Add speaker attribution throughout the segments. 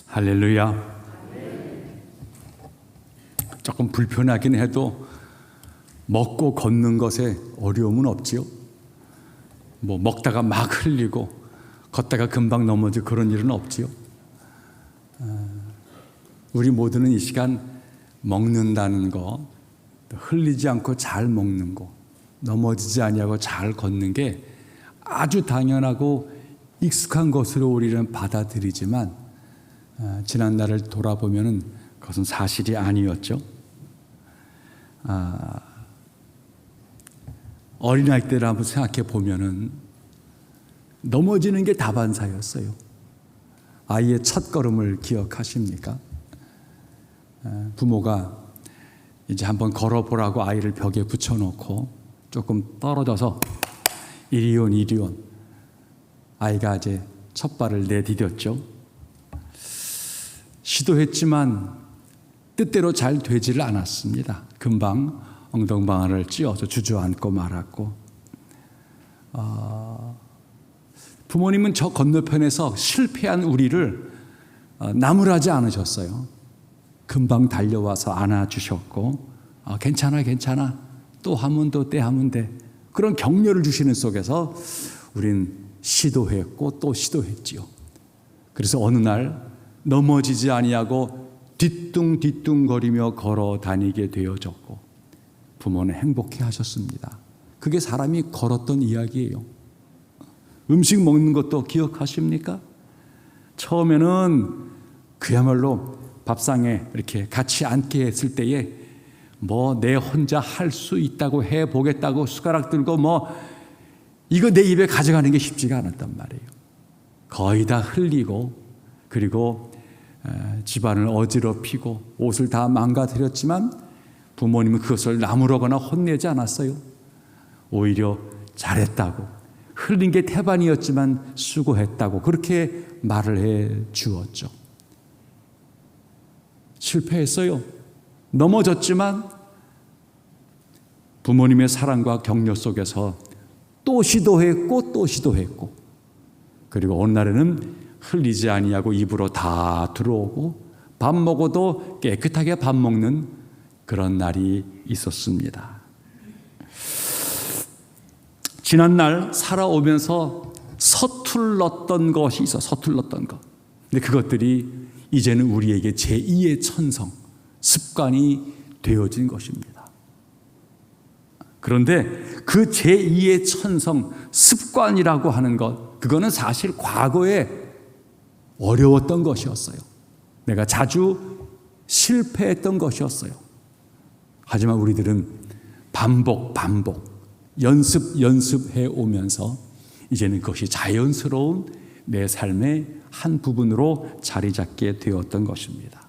Speaker 1: 할렐루야. 조금 불편하긴 해도 먹고 걷는 것에 어려움은 없지요. 뭐 먹다가 막 흘리고 걷다가 금방 넘어지고 그런 일은 없지요. 우리 모두는 이 시간 먹는다는 거, 흘리지 않고 잘 먹는 거, 넘어지지 아니하고 잘 걷는 게 아주 당연하고 익숙한 것으로 우리는 받아들이지만 지난 날을 돌아보면 그것은 사실이 아니었죠. 어린아이 때를 한번 생각해 보면은 넘어지는 게 다반사였어요. 아이의 첫 걸음을 기억하십니까? 부모가 이제 한번 걸어보라고 아이를 벽에 붙여놓고 조금 떨어져서 이리 온 이리 온, 아이가 이제 첫 발을 내디뎠죠. 시도했지만 뜻대로 잘 되지를 않았습니다. 금방 엉덩방아를 찧어서 주저앉고 말았고, 부모님은 저 건너편에서 실패한 우리를 나무라지 않으셨어요. 금방 달려와서 안아주셨고, 괜찮아 괜찮아, 또 하면 또 하면 돼, 그런 격려를 주시는 속에서 우린 시도했고 또 시도했지요. 그래서 어느 날 넘어지지 아니하고 뒤뚱뒤뚱거리며 걸어 다니게 되어졌고, 부모는 행복해 하셨습니다. 그게 사람이 걸었던 이야기예요. 음식 먹는 것도 기억하십니까? 처음에는 그야말로 밥상에 이렇게 같이 앉게 했을 때에 뭐 내 혼자 할 수 있다고 해보겠다고 숟가락 들고 뭐 이거 내 입에 가져가는 게 쉽지가 않았단 말이에요. 거의 다 흘리고, 그리고 집안을 어지럽히고 옷을 다 망가뜨렸지만 부모님은 그것을 나무라거나 혼내지 않았어요. 오히려 잘했다고, 흘린 게 태반이었지만 수고했다고 그렇게 말을 해 주었죠. 실패했어요. 넘어졌지만 부모님의 사랑과 격려 속에서 또 시도했고 또 시도했고, 그리고 어느 날에는 흘리지 아니하고 입으로 다 들어오고 밥 먹어도 깨끗하게 밥 먹는 그런 날이 있었습니다. 지난날 살아오면서 서툴렀던 것이 있어, 서툴렀던 것. 근데 그것들이 이제는 우리에게 제2의 천성, 습관이 되어진 것입니다. 그런데 그 제2의 천성, 습관이라고 하는 것, 그거는 사실 과거에 어려웠던 것이었어요. 내가 자주 실패했던 것이었어요. 하지만 우리들은 반복 연습해 오면서 이제는 그것이 자연스러운 내 삶의 한 부분으로 자리 잡게 되었던 것입니다.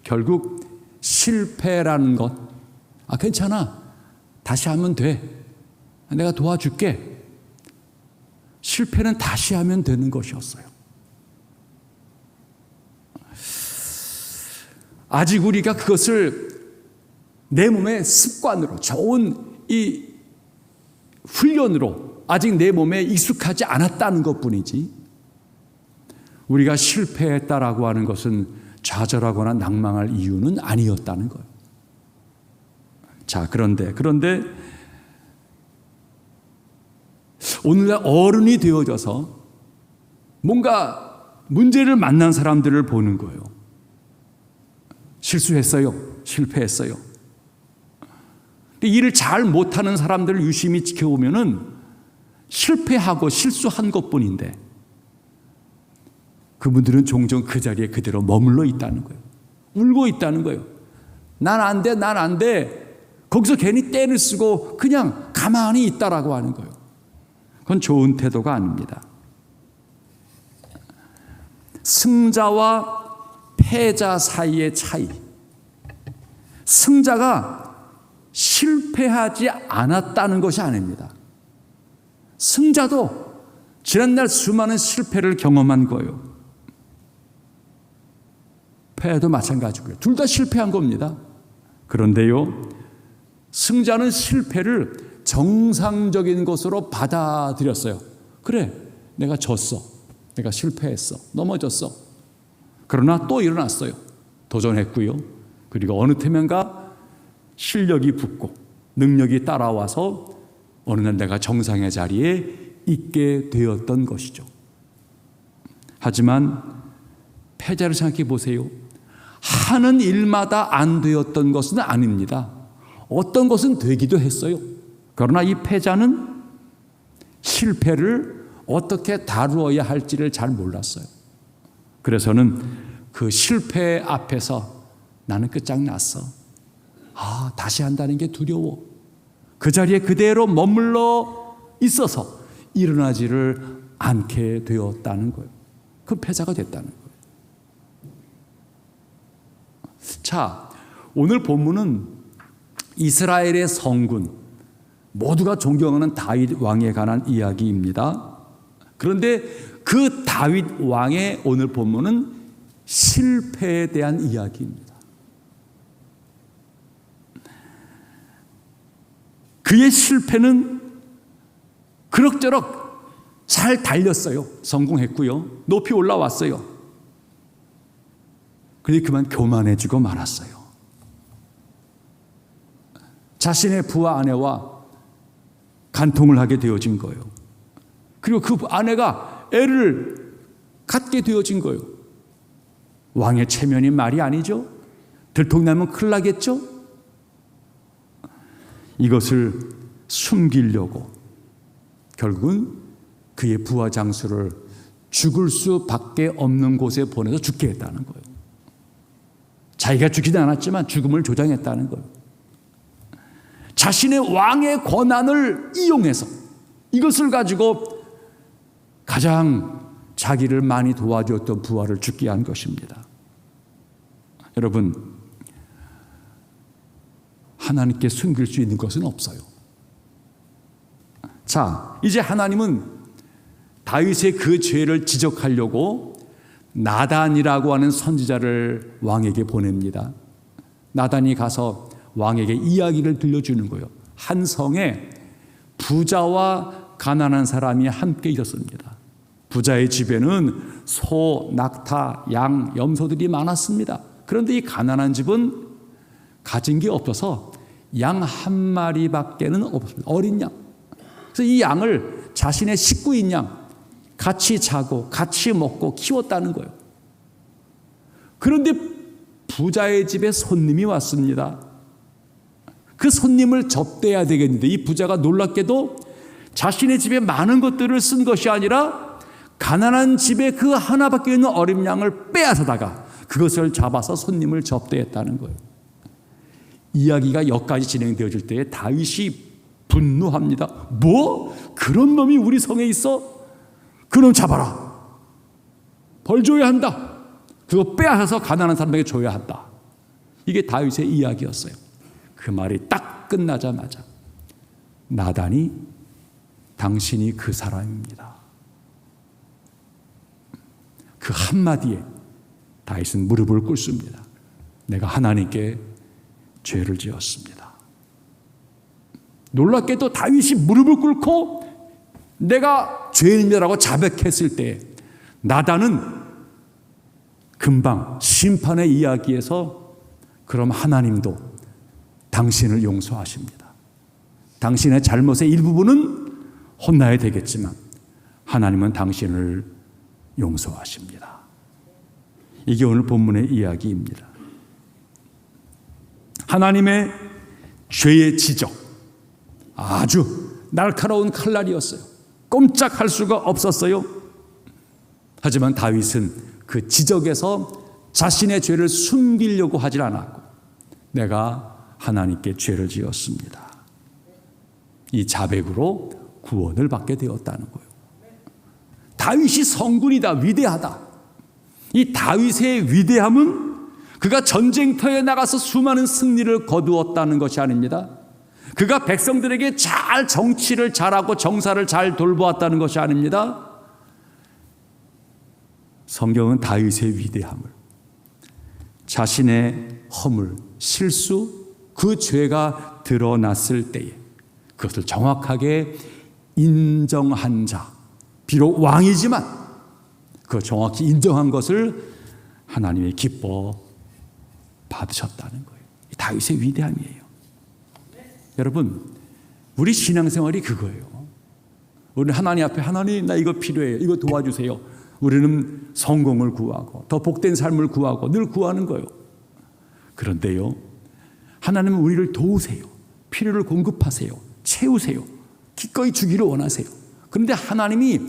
Speaker 1: 결국 실패라는 것, 괜찮아, 다시 하면 돼, 내가 도와줄게, 실패는 다시 하면 되는 것이었어요. 아직 우리가 그것을 내 몸의 습관으로, 좋은 이 훈련으로 아직 내 몸에 익숙하지 않았다는 것뿐이지, 우리가 실패했다라고 하는 것은 좌절하거나 낭망할 이유는 아니었다는 거예요. 자, 그런데 오늘날 어른이 되어져서 뭔가 문제를 만난 사람들을 보는 거예요. 실수했어요, 실패했어요. 일을 잘 못하는 사람들을 유심히 지켜보면은 실패하고 실수한 것뿐인데 그분들은 종종 그 자리에 그대로 머물러 있다는 거예요. 울고 있다는 거예요. 난 안 돼, 난 안 돼. 거기서 괜히 떼를 쓰고 그냥 가만히 있다라고 하는 거예요. 그건 좋은 태도가 아닙니다. 승자와 패자 사이의 차이. 승자가 실패하지 않았다는 것이 아닙니다. 승자도 지난날 수많은 실패를 경험한 거예요. 패도 마찬가지고요. 둘 다 실패한 겁니다. 그런데요, 승자는 실패를 정상적인 것으로 받아들였어요. 그래, 내가 졌어, 내가 실패했어, 넘어졌어. 그러나 또 일어났어요. 도전했고요. 그리고 어느 틈엔가 실력이 붙고 능력이 따라와서 어느 날 내가 정상의 자리에 있게 되었던 것이죠. 하지만 패자를 생각해 보세요. 하는 일마다 안 되었던 것은 아닙니다. 어떤 것은 되기도 했어요. 그러나 이 패자는 실패를 어떻게 다루어야 할지를 잘 몰랐어요. 그래서는 그 실패 앞에서 나는 끝장났어. 다시 한다는 게 두려워. 그 자리에 그대로 머물러 있어서 일어나지를 않게 되었다는 거예요. 그 패자가 됐다는 거예요. 자, 오늘 본문은 이스라엘의 성군, 모두가 존경하는 다윗 왕에 관한 이야기입니다. 그런데 그 다윗 왕의 오늘 본문은 실패에 대한 이야기입니다. 그의 실패는 그럭저럭 잘 달렸어요. 성공했고요. 높이 올라왔어요. 그런데 그만 교만해지고 말았어요. 자신의 부하 아내와 간통을 하게 되어진 거예요. 그리고 그 아내가 애를 갖게 되어진 거예요. 왕의 체면이 말이 아니죠. 들통나면 큰일 나겠죠. 이것을 숨기려고 결국은 그의 부하 장수를 죽을 수밖에 없는 곳에 보내서 죽게 했다는 거예요. 자기가 죽지는 않았지만 죽음을 조장했다는 거예요. 자신의 왕의 권한을 이용해서 이것을 가지고 가장 자기를 많이 도와주었던 부하를 죽게 한 것입니다. 여러분, 하나님께 숨길 수 있는 것은 없어요. 자, 이제 하나님은 다윗의 그 죄를 지적하려고 나단이라고 하는 선지자를 왕에게 보냅니다. 나단이 가서 왕에게 이야기를 들려주는 거예요. 한 성에 부자와 가난한 사람이 함께 있었습니다. 부자의 집에는 소, 낙타, 양, 염소들이 많았습니다. 그런데 이 가난한 집은 가진 게 없어서 양 한 마리밖에는 없습니다. 어린 양. 그래서 이 양을 자신의 식구인 양 같이 자고 같이 먹고 키웠다는 거예요. 그런데 부자의 집에 손님이 왔습니다. 그 손님을 접대해야 되겠는데 이 부자가 놀랍게도 자신의 집에 많은 것들을 쓴 것이 아니라 가난한 집에 그 하나밖에 있는 어린 양을 빼앗아다가 그것을 잡아서 손님을 접대했다는 거예요. 이야기가 여기까지 진행되어질 때에 다윗이 분노합니다. 뭐? 그런 놈이 우리 성에 있어? 그놈 잡아라. 벌 줘야 한다. 그거 빼앗아서 가난한 사람에게 줘야 한다. 이게 다윗의 이야기였어요. 그 말이 딱 끝나자마자 나단이 당신이 그 사람입니다. 그 한마디에 다윗은 무릎을 꿇습니다. 내가 하나님께 죄를 지었습니다. 놀랍게도 다윗이 무릎을 꿇고 내가 죄인이라고 자백했을 때 나단은 금방 심판의 이야기에서 그럼 하나님도 당신을 용서하십니다. 당신의 잘못의 일부분은 혼나야 되겠지만 하나님은 당신을 용서하십니다. 이게 오늘 본문의 이야기입니다. 하나님의 죄의 지적, 아주 날카로운 칼날이었어요. 꼼짝할 수가 없었어요. 하지만 다윗은 그 지적에서 자신의 죄를 숨기려고 하질 않았고 내가 하나님께 죄를 지었습니다. 이 자백으로 구원을 받게 되었다는 거예요. 다윗이 성군이다, 위대하다. 이 다윗의 위대함은 그가 전쟁터에 나가서 수많은 승리를 거두었다는 것이 아닙니다. 그가 백성들에게 잘 정치를 잘하고 정사를 잘 돌보았다는 것이 아닙니다. 성경은 다윗의 위대함을, 자신의 허물, 실수, 그 죄가 드러났을 때에 그것을 정확하게 인정한 자, 비록 왕이지만 그 정확히 인정한 것을 하나님의 기뻐 받으셨다는 거예요. 다윗의 위대함이에요. 여러분, 우리 신앙생활이 그거예요. 우리는 하나님 앞에 하나님 나 이거 필요해요. 이거 도와주세요. 우리는 성공을 구하고 더 복된 삶을 구하고 늘 구하는 거예요. 그런데요, 하나님은 우리를 도우세요. 필요를 공급하세요. 채우세요. 기꺼이 주기를 원하세요. 그런데 하나님이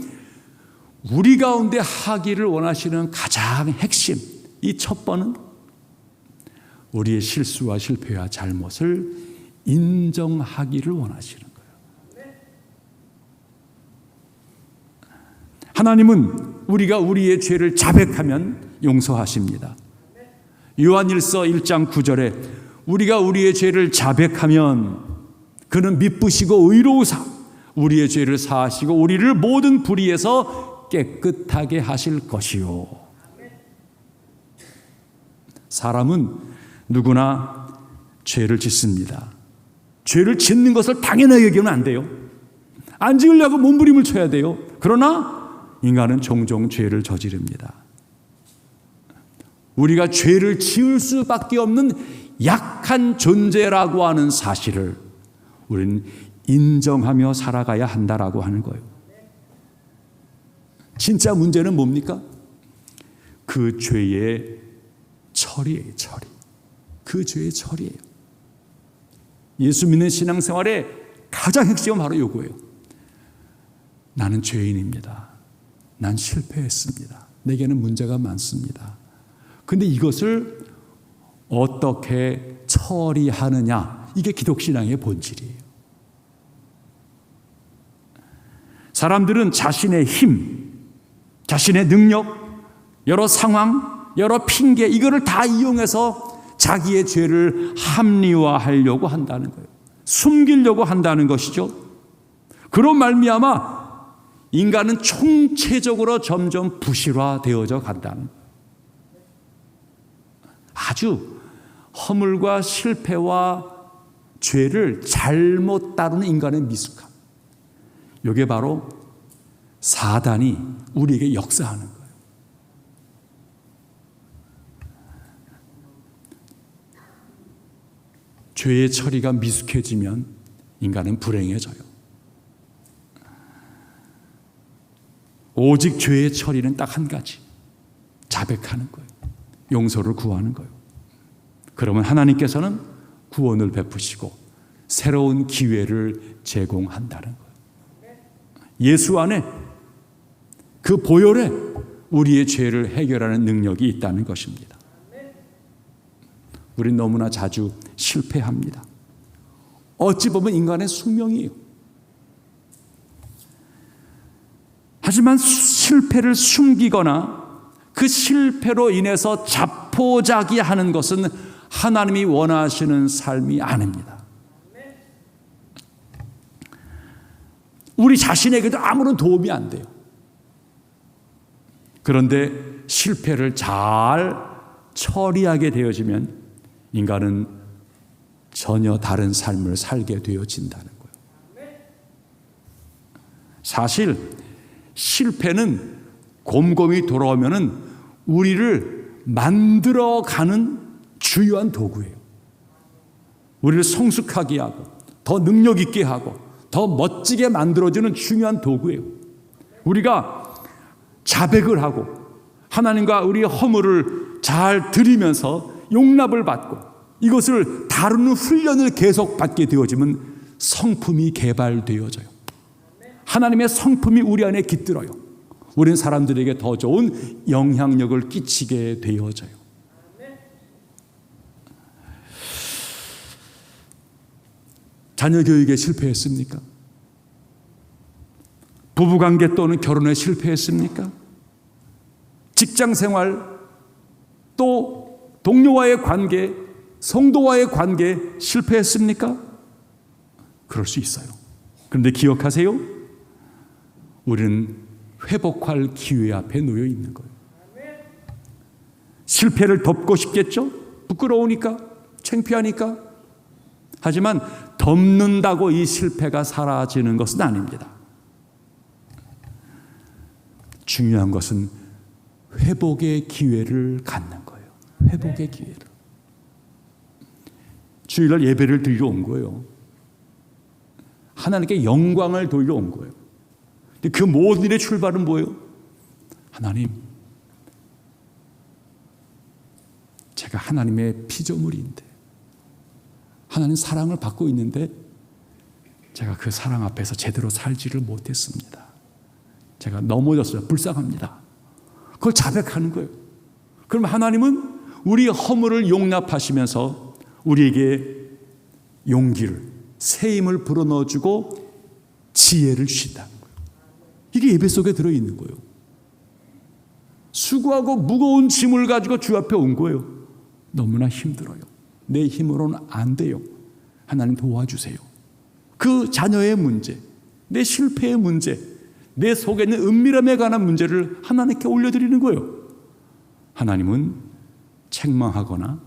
Speaker 1: 우리 가운데 하기를 원하시는 가장 핵심, 이 첫 번은 우리의 실수와 실패와 잘못을 인정하기를 원하시는 거예요. 하나님은 우리가 우리의 죄를 자백하면 용서하십니다. 요한일서 1장 9절에 우리가 우리의 죄를 자백하면 그는 미쁘시고 의로우사 우리의 죄를 사하시고 우리를 모든 불의에서 깨끗하게 하실 것이요. 사람은 누구나 죄를 짓습니다. 죄를 짓는 것을 당연하게 여기면 안 돼요. 안 지으려고 몸부림을 쳐야 돼요. 그러나 인간은 종종 죄를 저지릅니다. 우리가 죄를 지을 수밖에 없는 약한 존재라고 하는 사실을 우리는 인정하며 살아가야 한다라고 하는 거예요. 진짜 문제는 뭡니까? 그 죄의 처리예요. 처리. 그 죄의 처리예요. 예수 믿는 신앙생활의 가장 핵심은 바로 이거예요. 나는 죄인입니다. 난 실패했습니다. 내게는 문제가 많습니다. 그런데 이것을 어떻게 처리하느냐, 이게 기독신앙의 본질이에요. 사람들은 자신의 힘, 자신의 능력, 여러 상황, 여러 핑계, 이거를 다 이용해서 자기의 죄를 합리화하려고 한다는 거예요. 숨기려고 한다는 것이죠. 그런 말미암아 인간은 총체적으로 점점 부실화되어져 간다는 거예요. 아주 허물과 실패와 죄를 잘못 다루는 인간의 미숙함. 이게 바로 사단이 우리에게 역사하는 거예요. 죄의 처리가 미숙해지면 인간은 불행해져요. 오직 죄의 처리는 딱 한 가지, 자백하는 거예요. 용서를 구하는 거예요. 그러면 하나님께서는 구원을 베푸시고 새로운 기회를 제공한다는 거예요. 예수 안에, 그 보혈에 우리의 죄를 해결하는 능력이 있다는 것입니다. 우린 너무나 자주 실패합니다. 어찌 보면 인간의 숙명이에요. 하지만 실패를 숨기거나 그 실패로 인해서 자포자기하는 것은 하나님이 원하시는 삶이 아닙니다. 우리 자신에게도 아무런 도움이 안 돼요. 그런데 실패를 잘 처리하게 되어지면 인간은 전혀 다른 삶을 살게 되어진다는 거예요. 사실 실패는 곰곰이 돌아오면은 우리를 만들어가는 주요한 도구예요. 우리를 성숙하게 하고 더 능력 있게 하고 더 멋지게 만들어주는 중요한 도구예요. 우리가 자백을 하고 하나님과 우리의 허물을 잘 들이면서 용납을 받고 이것을 다루는 훈련을 계속 받게 되어지면 성품이 개발되어져요. 하나님의 성품이 우리 안에 깃들어요. 우리는 사람들에게 더 좋은 영향력을 끼치게 되어져요. 자녀 교육에 실패했습니까? 부부관계 또는 결혼에 실패했습니까? 직장생활 또 동료와의 관계, 성도와의 관계 실패했습니까? 그럴 수 있어요. 그런데 기억하세요. 우리는 회복할 기회 앞에 놓여 있는 거예요. 실패를 덮고 싶겠죠? 부끄러우니까, 창피하니까. 하지만 덮는다고 이 실패가 사라지는 것은 아닙니다. 중요한 것은 회복의 기회를 갖는 거예요. 회복의 기회를. 주일날 예배를 드리러 온 거예요. 하나님께 영광을 돌려 온 거예요. 근데 그 모든 일의 출발은 뭐예요? 하나님, 제가 하나님의 피조물인데, 하나님 사랑을 받고 있는데 제가 그 사랑 앞에서 제대로 살지를 못했습니다. 제가 넘어졌어요. 불쌍합니다. 그걸 자백하는 거예요. 그럼 하나님은 우리의 허물을 용납하시면서 우리에게 용기를, 새 힘을 불어넣어주고 지혜를 주신다는 거예요. 이게 예배 속에 들어있는 거예요. 수고하고 무거운 짐을 가지고 주 앞에 온 거예요. 너무나 힘들어요. 내 힘으로는 안 돼요. 하나님 도와주세요. 그 자녀의 문제, 내 실패의 문제, 내 속에 있는 은밀함에 관한 문제를 하나님께 올려드리는 거예요. 하나님은 책망하거나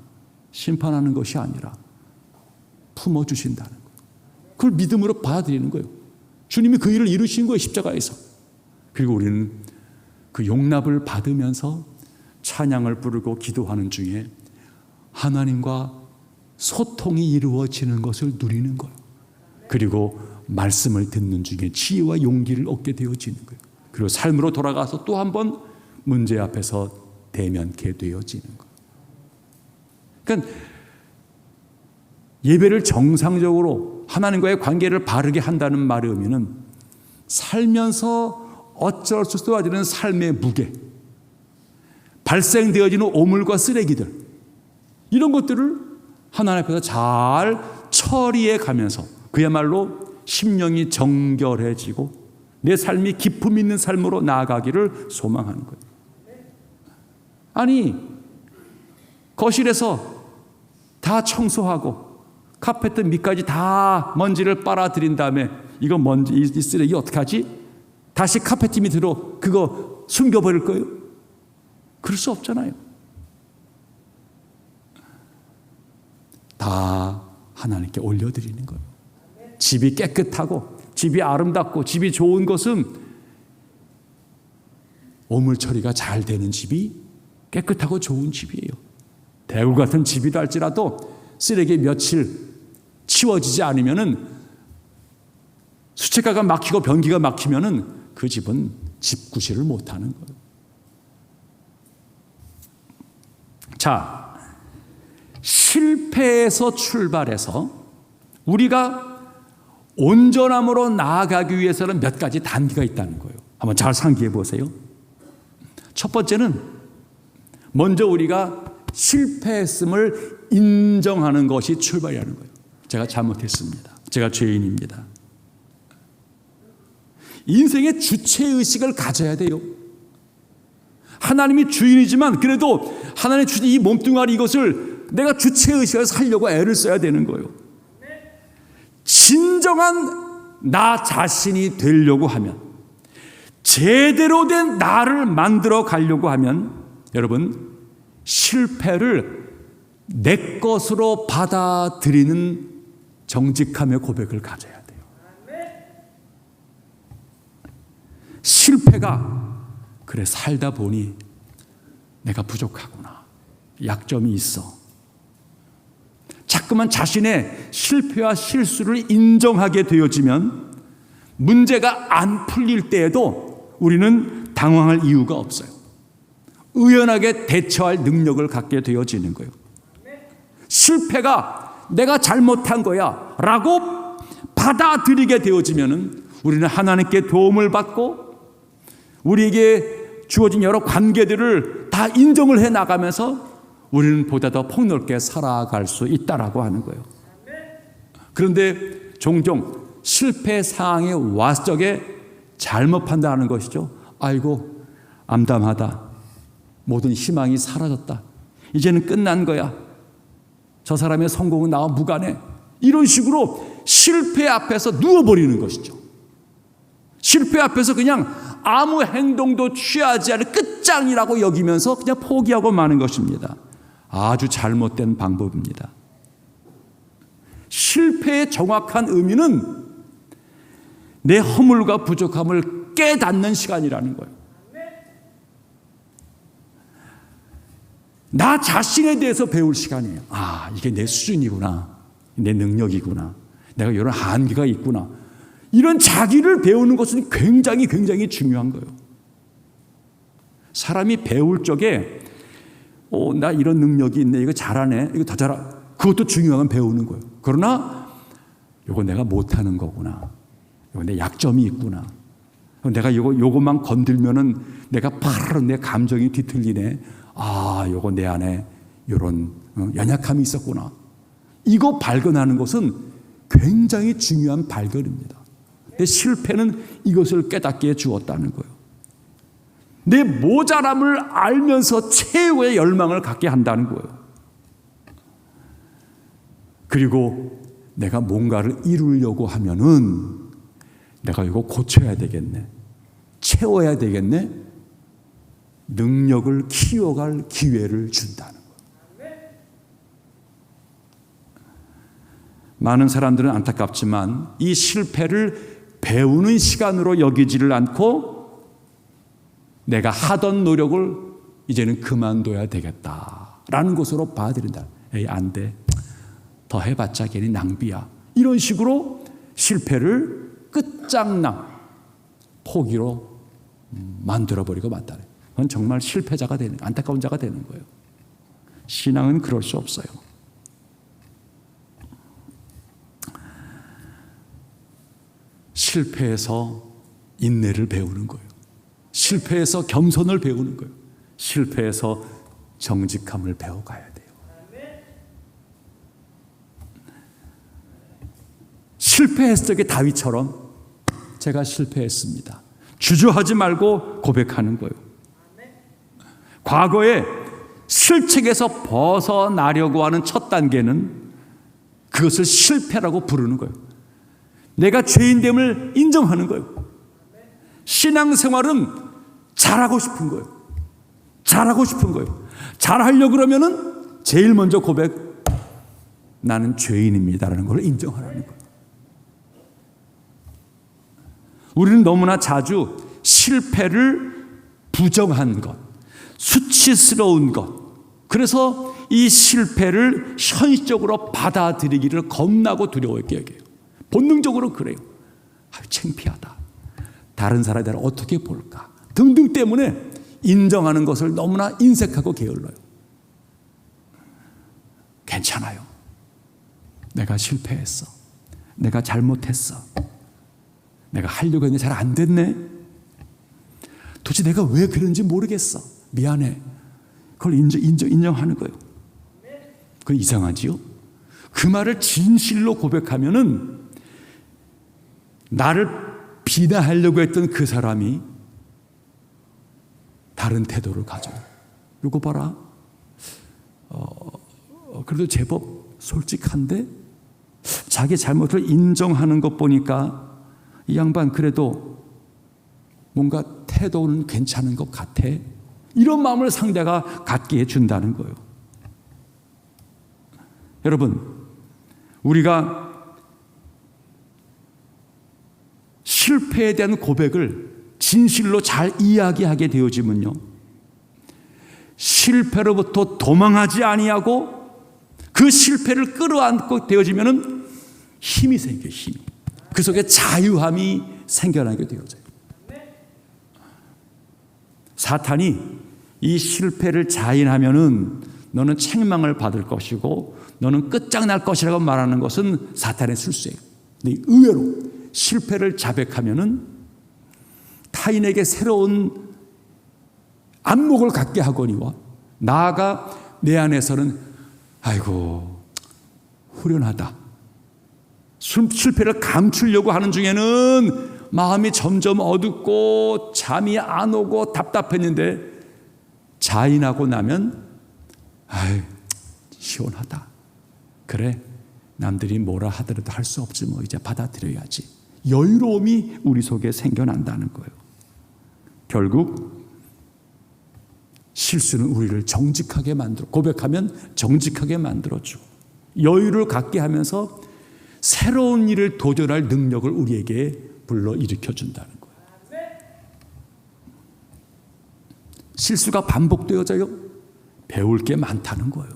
Speaker 1: 심판하는 것이 아니라 품어주신다는 거예요. 그걸 믿음으로 받아들이는 거예요. 주님이 그 일을 이루신 거예요, 십자가에서. 그리고 우리는 그 용납을 받으면서 찬양을 부르고 기도하는 중에 하나님과 소통이 이루어지는 것을 누리는 거예요. 그리고 말씀을 듣는 중에 지혜와 용기를 얻게 되어지는 거예요. 그리고 삶으로 돌아가서 또 한 번 문제 앞에서 대면케 되어지는 거예요. 그러니까 예배를 정상적으로 하나님과의 관계를 바르게 한다는 말의 의미는 살면서 어쩔 수 없는 삶의 무게, 발생되어지는 오물과 쓰레기들, 이런 것들을 하나님 앞에서 잘 처리해 가면서 그야말로 심령이 정결해지고 내 삶이 기품 있는 삶으로 나아가기를 소망하는 거예요. 아니, 거실에서 다 청소하고 카페트 밑까지 다 먼지를 빨아들인 다음에 이거 먼지, 이 쓰레기 어떻게 하지? 다시 카페트 밑으로 그거 숨겨버릴 거예요? 그럴 수 없잖아요. 다 하나님께 올려드리는 거예요. 집이 깨끗하고 집이 아름답고 집이 좋은 것은 오물 처리가 잘 되는 집이 깨끗하고 좋은 집이에요. 대구 같은 집이다 할지라도 쓰레기 며칠 치워지지 않으면은 수채가가 막히고 변기가 막히면은 그 집은 집구실을 못하는 거예요. 자, 실패에서 출발해서 우리가 온전함으로 나아가기 위해서는 몇 가지 단계가 있다는 거예요. 한번 잘 상기해 보세요. 첫 번째는 먼저 우리가 실패했음을 인정하는 것이 출발이라는 거예요. 제가 잘못했습니다. 제가 죄인입니다. 인생의 주체의식을 가져야 돼요. 하나님이 주인이지만 그래도 하나님의 주인 이 몸뚱아리 이것을 내가 주체의식을 살려고 애를 써야 되는 거예요. 진정한 나 자신이 되려고 하면, 제대로 된 나를 만들어 가려고 하면 여러분, 실패를 내 것으로 받아들이는 정직함의 고백을 가져야 돼요. 실패가 그래 살다 보니 내가 부족하구나, 약점이 있어. 자꾸만 자신의 실패와 실수를 인정하게 되어지면 문제가 안 풀릴 때에도 우리는 당황할 이유가 없어요. 의연하게 대처할 능력을 갖게 되어지는 거예요. 실패가 내가 잘못한 거야 라고 받아들이게 되어지면 우리는 하나님께 도움을 받고 우리에게 주어진 여러 관계들을 다 인정을 해 나가면서 우리는 보다 더 폭넓게 살아갈 수 있다라고 하는 거예요. 그런데 종종 실패 상황에 왔을 적에 잘못 판단하는 것이죠. 아이고, 암담하다. 모든 희망이 사라졌다. 이제는 끝난 거야. 저 사람의 성공은 나와 무관해. 이런 식으로 실패 앞에서 누워버리는 것이죠. 실패 앞에서 그냥 아무 행동도 취하지 않은 끝장이라고 여기면서 그냥 포기하고 마는 것입니다. 아주 잘못된 방법입니다. 실패의 정확한 의미는 내 허물과 부족함을 깨닫는 시간이라는 거예요. 나 자신에 대해서 배울 시간이에요. 이게 내 수준이구나. 내 능력이구나. 내가 이런 한계가 있구나. 이런 자기를 배우는 것은 굉장히 중요한 거예요. 사람이 배울 적에 나 이런 능력이 있네. 이거 잘하네. 이거 더 잘하. 그것도 중요한 건 배우는 거예요. 그러나 이거 내가 못하는 거구나. 이거 내 약점이 있구나. 내가 요것만 건들면은 내가 바로 내 감정이 뒤틀리네. 요거 내 안에 이런 연약함이 있었구나. 이거 발견하는 것은 굉장히 중요한 발견입니다. 내 실패는 이것을 깨닫게 해주었다는 거예요. 내 모자람을 알면서 최후의 열망을 갖게 한다는 거예요. 그리고 내가 뭔가를 이루려고 하면은 내가 이거 고쳐야 되겠네. 채워야 되겠네. 능력을 키워갈 기회를 준다는 거예요. 많은 사람들은 안타깝지만 이 실패를 배우는 시간으로 여기지를 않고 내가 하던 노력을 이제는 그만둬야 되겠다라는 것으로 봐들인다. 에이, 안 돼. 더 해봤자 괜히 낭비야. 이런 식으로 실패를 끝장나 포기로 만들어버리고 만다네. 그건 정말 실패자가 되는, 안타까운 자가 되는 거예요. 신앙은 그럴 수 없어요. 실패해서 인내를 배우는 거예요. 실패해서 겸손을 배우는 거예요. 실패해서 정직함을 배워가야 돼요. 실패했을 적에 다윗처럼 제가 실패했습니다. 주저하지 말고 고백하는 거예요. 과거에 실책에서 벗어나려고 하는 첫 단계는 그것을 실패라고 부르는 거예요. 내가 죄인됨을 인정하는 거예요. 신앙생활은 잘하고 싶은 거예요. 잘하고 싶은 거예요. 잘하려고 그러면은 제일 먼저 고백, 나는 죄인입니다라는 걸 인정하라는 거예요. 우리는 너무나 자주 실패를 부정한 것, 수치스러운 것, 그래서 이 실패를 현실적으로 받아들이기를 겁나고 두려워하게 여겨요. 본능적으로 그래요. 창피하다. 다른 사람이 나를 어떻게 볼까? 등등 때문에 인정하는 것을 너무나 인색하고 게을러요. 괜찮아요. 내가 실패했어. 내가 잘못했어. 내가 하려고 했는데 잘 안 됐네. 도대체 내가 왜 그런지 모르겠어. 미안해. 그걸 인정하는 거예요. 그건 이상하지요? 그 말을 진실로 고백하면은 나를 비난하려고 했던 그 사람이 다른 태도를 가져요. 이거 봐라. 그래도 제법 솔직한데 자기 잘못을 인정하는 것 보니까 이 양반 그래도 뭔가 태도는 괜찮은 것 같아. 이런 마음을 상대가 갖게 해준다는 거예요. 여러분, 우리가 실패에 대한 고백을 진실로 잘 이야기하게 되어지면요, 실패로부터 도망하지 아니하고 그 실패를 끌어안고 되어지면은 힘이 생겨요. 힘이. 그 속에 자유함이 생겨나게 되어져요. 사탄이 이 실패를 자인하면은 너는 책망을 받을 것이고 너는 끝장날 것이라고 말하는 것은 사탄의 술수예요. 근데 의외로 실패를 자백하면은 타인에게 새로운 안목을 갖게 하거니와 나아가 내 안에서는 아이고 후련하다. 실패를 감추려고 하는 중에는 마음이 점점 어둡고 잠이 안 오고 답답했는데 자인하고 나면 아이 시원하다. 그래 남들이 뭐라 하더라도 할 수 없지 뭐 이제 받아들여야지. 여유로움이 우리 속에 생겨난다는 거예요. 결국 실수는 우리를 정직하게 만들어, 고백하면 정직하게 만들어주고 여유를 갖게 하면서 새로운 일을 도전할 능력을 우리에게 불러일으켜준다는 거예요. 실수가 반복되어져요. 배울 게 많다는 거예요.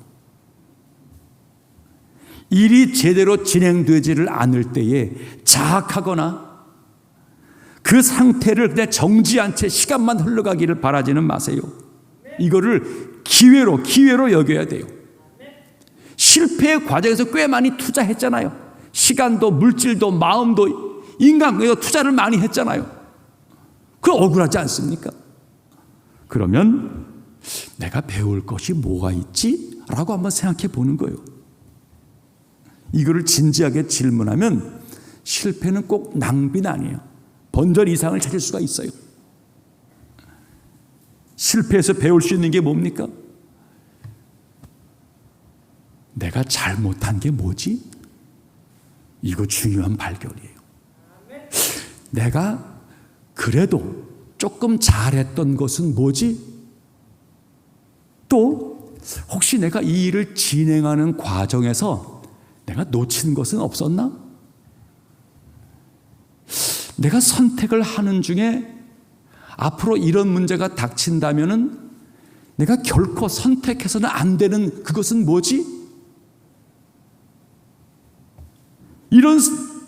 Speaker 1: 일이 제대로 진행되지를 않을 때에 자학하거나 그 상태를 그냥 정지한 채 시간만 흘러가기를 바라지는 마세요. 이거를 기회로 여겨야 돼요. 실패의 과정에서 꽤 많이 투자했잖아요. 시간도 물질도 마음도 인간에서 투자를 많이 했잖아요. 그거 억울하지 않습니까? 그러면 내가 배울 것이 뭐가 있지? 라고 한번 생각해 보는 거예요. 이거를 진지하게 질문하면 실패는 꼭 낭비는 아니에요. 번절 이상을 찾을 수가 있어요. 실패해서 배울 수 있는 게 뭡니까? 내가 잘못한 게 뭐지? 이거 중요한 발견이에요. 내가 그래도 조금 잘했던 것은 뭐지? 또 혹시 내가 이 일을 진행하는 과정에서 내가 놓친 것은 없었나? 내가 선택을 하는 중에 앞으로 이런 문제가 닥친다면은 내가 결코 선택해서는 안 되는 그것은 뭐지? 이런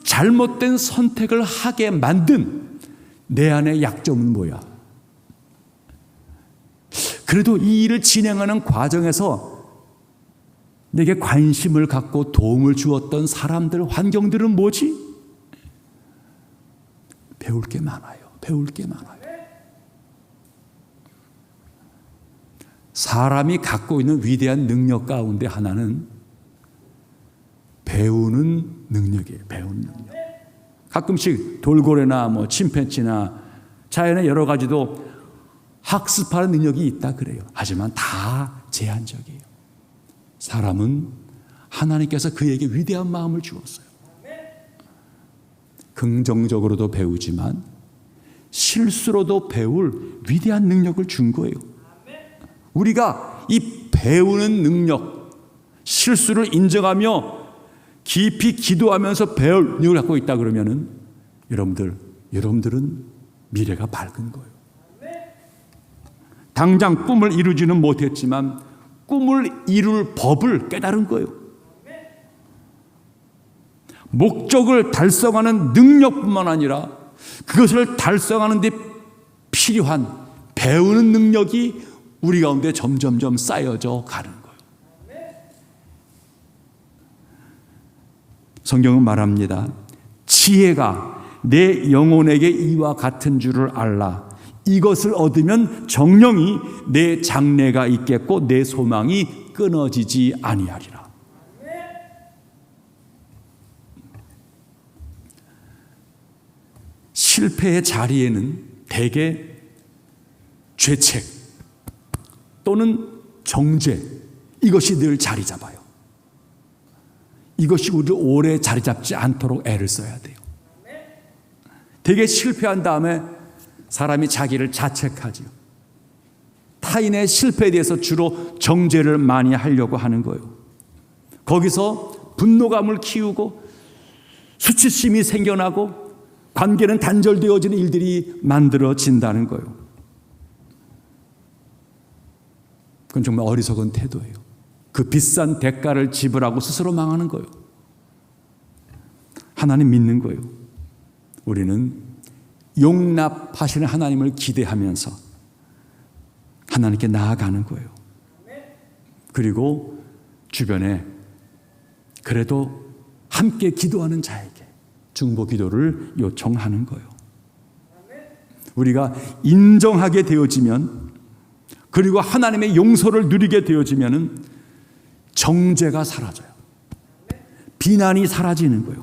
Speaker 1: 잘못된 선택을 하게 만든 내 안의 약점은 뭐야? 그래도 이 일을 진행하는 과정에서 내게 관심을 갖고 도움을 주었던 사람들, 환경들은 뭐지? 배울 게 많아요. 배울 게 많아요. 사람이 갖고 있는 위대한 능력 가운데 하나는 배우는 능력이에요. 배우는 능력. 가끔씩 돌고래나 뭐 침팬지나 자연의 여러 가지도 학습하는 능력이 있다 그래요. 하지만 다 제한적이에요. 사람은 하나님께서 그에게 위대한 마음을 주었어요. 긍정적으로도 배우지만 실수로도 배울 위대한 능력을 준 거예요. 우리가 이 배우는 능력, 실수를 인정하며 깊이 기도하면서 배울 능력을 갖고 있다 그러면은 여러분들은 미래가 밝은 거예요. 당장 꿈을 이루지는 못했지만 꿈을 이룰 법을 깨달은 거예요. 목적을 달성하는 능력뿐만 아니라 그것을 달성하는 데 필요한 배우는 능력이 우리 가운데 점점점 쌓여져 가는 거예요. 성경은 말합니다. 지혜가 내 영혼에게 이와 같은 줄을 알라. 이것을 얻으면 정령이 내 장래가 있겠고 내 소망이 끊어지지 아니하리라. 실패의 자리에는 대개 죄책 또는 정죄, 이것이 늘 자리 잡아요. 이것이 우리를 오래 자리 잡지 않도록 애를 써야 돼요. 대개 실패한 다음에 사람이 자기를 자책하죠. 타인의 실패에 대해서 주로 정죄를 많이 하려고 하는 거예요. 거기서 분노감을 키우고 수치심이 생겨나고 관계는 단절되어지는 일들이 만들어진다는 거예요. 그건 정말 어리석은 태도예요. 그 비싼 대가를 지불하고 스스로 망하는 거예요. 하나님 믿는 거예요. 우리는 용납하시는 하나님을 기대하면서 하나님께 나아가는 거예요. 그리고 주변에 그래도 함께 기도하는 자에게 중보 기도를 요청하는 거예요. 우리가 인정하게 되어지면 그리고 하나님의 용서를 누리게 되어지면 정죄가 사라져요. 비난이 사라지는 거예요.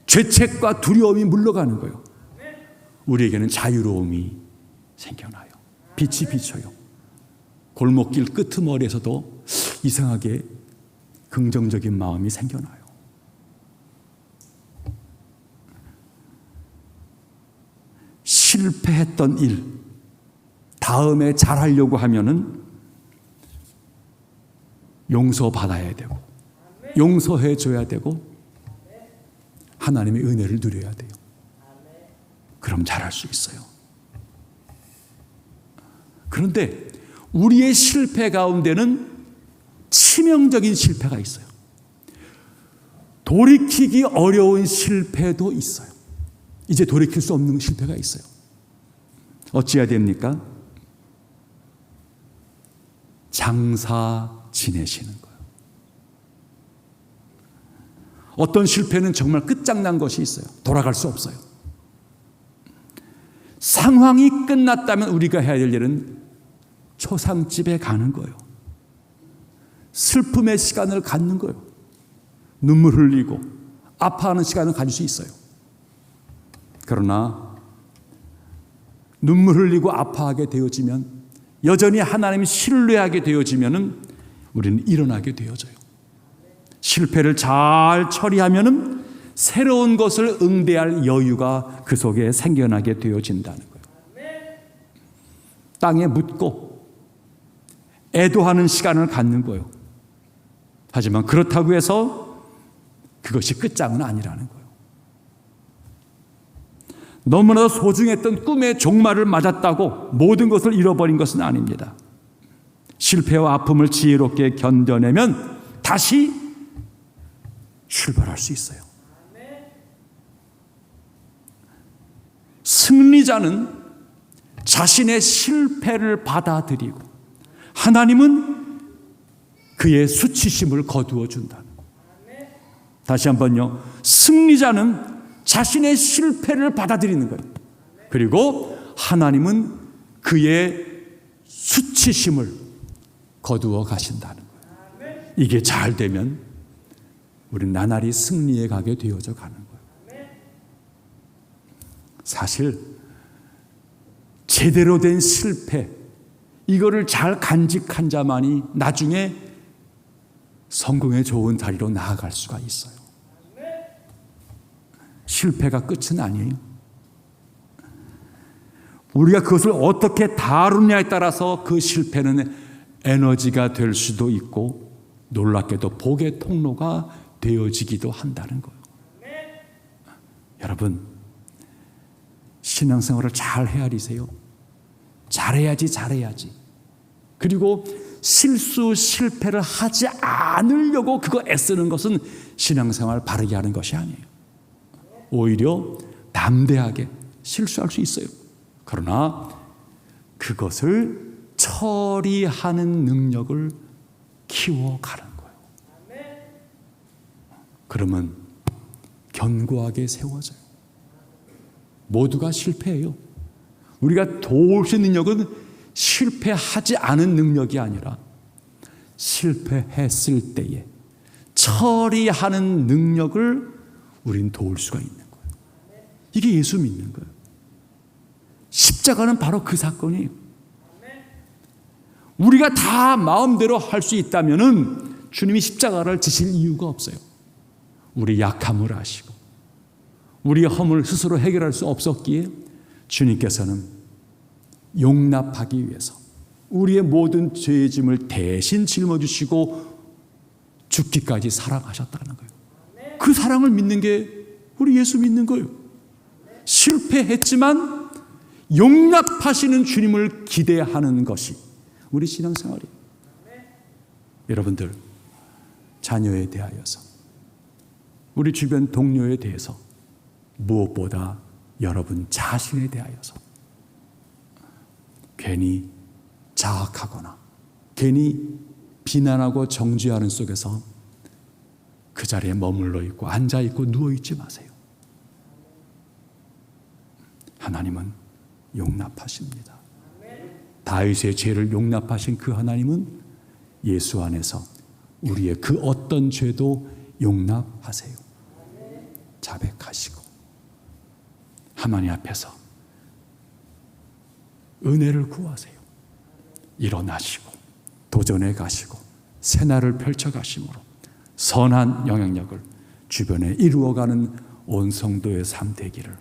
Speaker 1: 죄책과 두려움이 물러가는 거예요. 우리에게는 자유로움이 생겨나요. 빛이 비쳐요. 골목길 끄트머리에서도 이상하게 긍정적인 마음이 생겨나요. 실패했던 일, 다음에 잘하려고 하면은 용서받아야 되고, 용서해 줘야 되고, 하나님의 은혜를 누려야 돼요. 그럼 잘할 수 있어요. 그런데 우리의 실패 가운데는 치명적인 실패가 있어요. 돌이키기 어려운 실패도 있어요. 이제 돌이킬 수 없는 실패가 있어요. 어찌해야 됩니까? 장사 지내시는 거예요. 어떤 실패는 정말 끝장난 것이 있어요. 돌아갈 수 없어요. 상황이 끝났다면 우리가 해야 될 일은 초상집에 가는 거예요. 슬픔의 시간을 갖는 거예요. 눈물 흘리고 아파하는 시간을 가질 수 있어요. 그러나 눈물 흘리고 아파하게 되어지면, 여전히 하나님을 신뢰하게 되어지면 우리는 일어나게 되어져요. 실패를 잘 처리하면 새로운 것을 응대할 여유가 그 속에 생겨나게 되어진다는 거예요. 땅에 묻고 애도하는 시간을 갖는 거예요. 하지만 그렇다고 해서 그것이 끝장은 아니라는 거예요. 너무나 소중했던 꿈의 종말을 맞았다고 모든 것을 잃어버린 것은 아닙니다. 실패와 아픔을 지혜롭게 견뎌내면 다시 출발할 수 있어요. 승리자는 자신의 실패를 받아들이고 하나님은 그의 수치심을 거두어 준다. 다시 한번요. 승리자는 자신의 실패를 받아들이는 거예요. 그리고 하나님은 그의 수치심을 거두어 가신다는 거예요. 이게 잘 되면 우리는 나날이 승리에 가게 되어져 가는 거예요. 사실 제대로 된 실패, 이거를 잘 간직한 자만이 나중에 성공의 좋은 다리로 나아갈 수가 있어요. 실패가 끝은 아니에요. 우리가 그것을 어떻게 다루냐에 따라서 그 실패는 에너지가 될 수도 있고 놀랍게도 복의 통로가 되어지기도 한다는 거예요. 여러분, 신앙생활을 잘 헤아리세요. 잘해야지. 그리고 실패를 하지 않으려고 그거 애쓰는 것은 신앙생활을 바르게 하는 것이 아니에요. 오히려 담대하게 실수할 수 있어요. 그러나 그것을 처리하는 능력을 키워가는 거예요. 그러면 견고하게 세워져요. 모두가 실패해요. 우리가 도울 수 있는 능력은 실패하지 않은 능력이 아니라 실패했을 때에 처리하는 능력을 우린 도울 수가 있는 거예요. 이게 예수 믿는 거예요. 십자가는 바로 그 사건이에요. 우리가 다 마음대로 할 수 있다면 주님이 십자가를 지실 이유가 없어요. 우리 약함을 아시고 우리의 허물을 스스로 해결할 수 없었기에 주님께서는 용납하기 위해서 우리의 모든 죄의 짐을 대신 짊어지시고 죽기까지 사랑하셨다는 거예요. 그 사랑을 믿는 게 우리 예수 믿는 거예요. 실패했지만 용납하시는 주님을 기대하는 것이 우리 신앙생활이에요. 여러분들, 자녀에 대하여서, 우리 주변 동료에 대해서, 무엇보다 여러분 자신에 대하여서 괜히 자학하거나 괜히 비난하고 정죄하는 속에서 그 자리에 머물러 있고 앉아 있고 누워 있지 마세요. 하나님은 용납하십니다. 다윗의 죄를 용납하신 그 하나님은 예수 안에서 우리의 그 어떤 죄도 용납하세요. 자백하시고 하나님 앞에서 은혜를 구하세요. 일어나시고 도전해 가시고 새날을 펼쳐 가심으로 선한 영향력을 주변에 이루어가는 온 성도의 삶 되기를